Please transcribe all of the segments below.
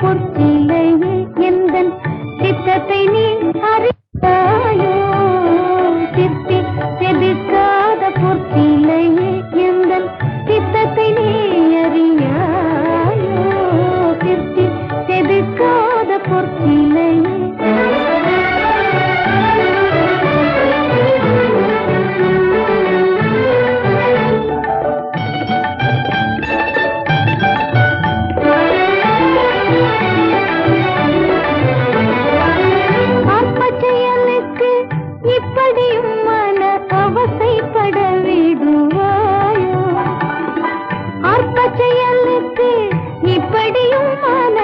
பொற்சிலையே எந்தன் சித்தத்தை நீ அறிந்தாயோ? சித்தி செதுக்காத பொற்சிலையே எந்தன் சித்தத்தை நீ அறியாயோ? சித்தி செதுக்காத பொற்சிலையே இப்படியும் மன அவசைப்பட விடுவாயோ? அற்ப செயலுக்கு இப்படியும் மன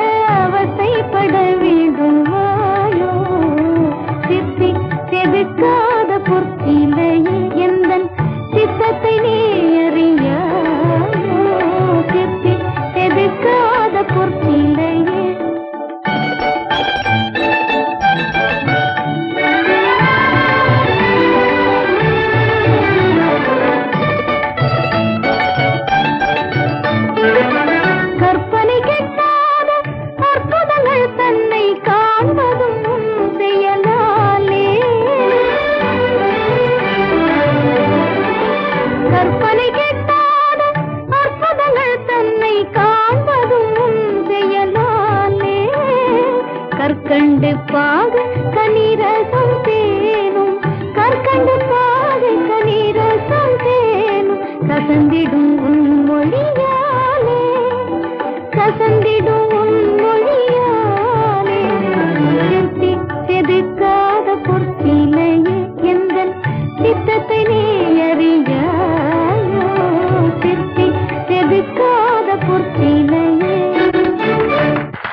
அவசைப்பட விடுவாயோ? சித்தி செதுக்காத பொற்சிலையே எந்தன் சித்தத்தை நீ அறியாயோ? சித்தி செதுக்காத பொற்சிலையே தன்னை காண்பதும் செயலாலே, கற்பனை கெட்டாத அற்புதங்கள் தன்னை காண்பதும் செயலாலே, கற்கண்டு பாகு கனிரசம் தேனும், கற்கண்டு பாகு கனிரசம் தேனும், கசந்திடும் உன் மொழியாலே, கசந்திடும் உன் மொழியாலே